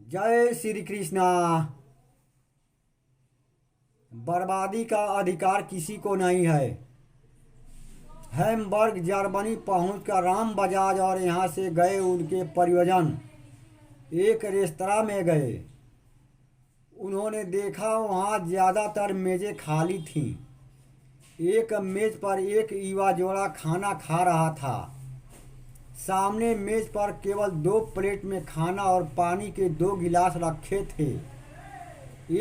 जय श्री कृष्णा। बर्बादी का अधिकार किसी को नहीं है। हैम्बर्ग जर्मनी पहुंचकर राम बजाज और यहाँ से गए उनके परिजन एक रेस्तरां में गए। उन्होंने देखा वहाँ ज़्यादातर मेज़ें खाली थीं। एक मेज़ पर एक युवा जोड़ा खाना खा रहा था। सामने मेज़ पर केवल 2 प्लेट में खाना और पानी के 2 गिलास रखे थे।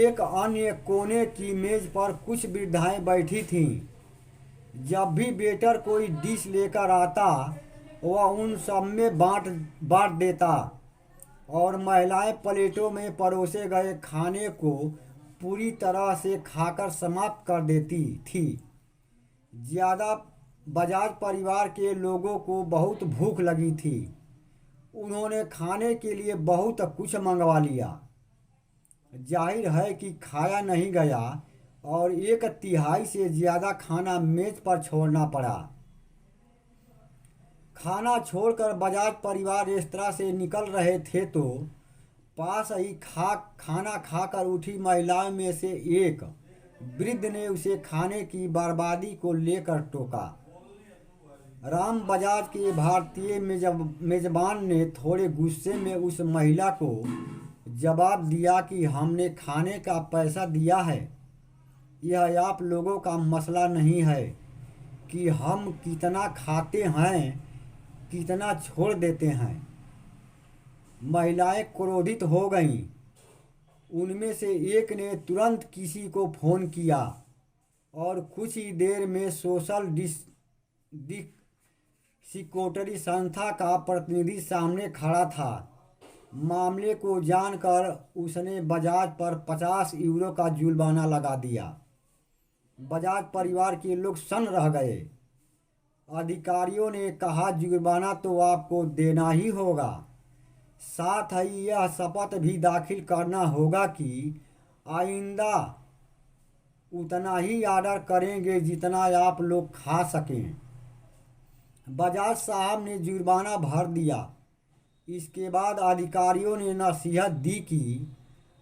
एक अन्य कोने की मेज़ पर कुछ वृद्धाएं बैठी थीं। जब भी वेटर कोई डिश लेकर आता वह उन सब में बांट देता और महिलाएं प्लेटों में परोसे गए खाने को पूरी तरह से खाकर समाप्त कर देती थी। ज़्यादा बजाज परिवार के लोगों को बहुत भूख लगी थी। उन्होंने खाने के लिए बहुत कुछ मंगवा लिया। जाहिर है कि खाया नहीं गया और 1/3 से ज़्यादा खाना मेज पर छोड़ना पड़ा। खाना छोड़कर बजाज परिवार रेस्तरां से निकल रहे थे तो पास ही खाना खाकर उठी महिलाओं में से एक वृद्ध ने उसे खाने की बर्बादी को लेकर टोका। राम बजाज के भारतीय मेजबान ने थोड़े गुस्से में उस महिला को जवाब दिया कि हमने खाने का पैसा दिया है। यह आप लोगों का मसला नहीं है कि हम कितना खाते हैं, कितना छोड़ देते हैं। महिलाएं क्रोधित हो गईं। उनमें से एक ने तुरंत किसी को फ़ोन किया और कुछ ही देर में सोशल सिक्योरिटी संस्था का प्रतिनिधि सामने खड़ा था। मामले को जानकर उसने बजाज पर 50 यूरो का जुर्माना लगा दिया। बजाज परिवार के लोग सन्न रह गए। अधिकारियों ने कहा जुर्माना तो आपको देना ही होगा, साथ ही यह शपथ भी दाखिल करना होगा कि आइंदा उतना ही ऑर्डर करेंगे जितना आप लोग खा सकें। बजाज साहब ने जुर्माना भर दिया। इसके बाद अधिकारियों ने नसीहत दी कि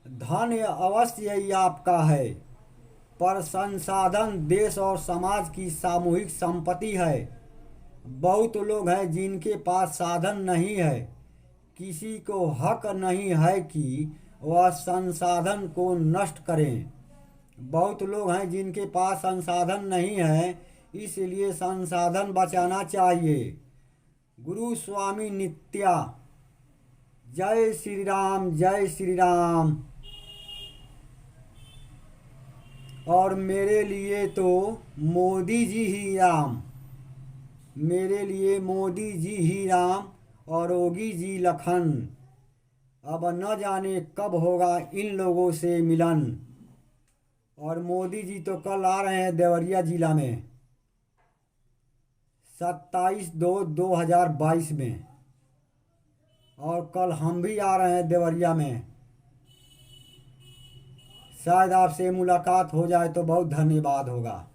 धन अवश्य ही आपका है, पर संसाधन देश और समाज की सामूहिक संपत्ति है। बहुत लोग हैं जिनके पास साधन नहीं है। किसी को हक नहीं है कि वह संसाधन को नष्ट करें। बहुत लोग हैं जिनके पास संसाधन नहीं है, इसलिए संसाधन बचाना चाहिए। गुरु स्वामी नित्या। जय श्री राम, जय श्री राम। और मेरे लिए तो मोदी जी ही राम, मेरे लिए मोदी जी ही राम और योगी जी लखन। अब न जाने कब होगा इन लोगों से मिलन। और मोदी जी तो कल आ रहे हैं देवरिया जिला में 27/2/2022 में, और कल हम भी आ रहे हैं देवरिया में। शायद आपसे मुलाकात हो जाए तो बहुत धन्यवाद होगा।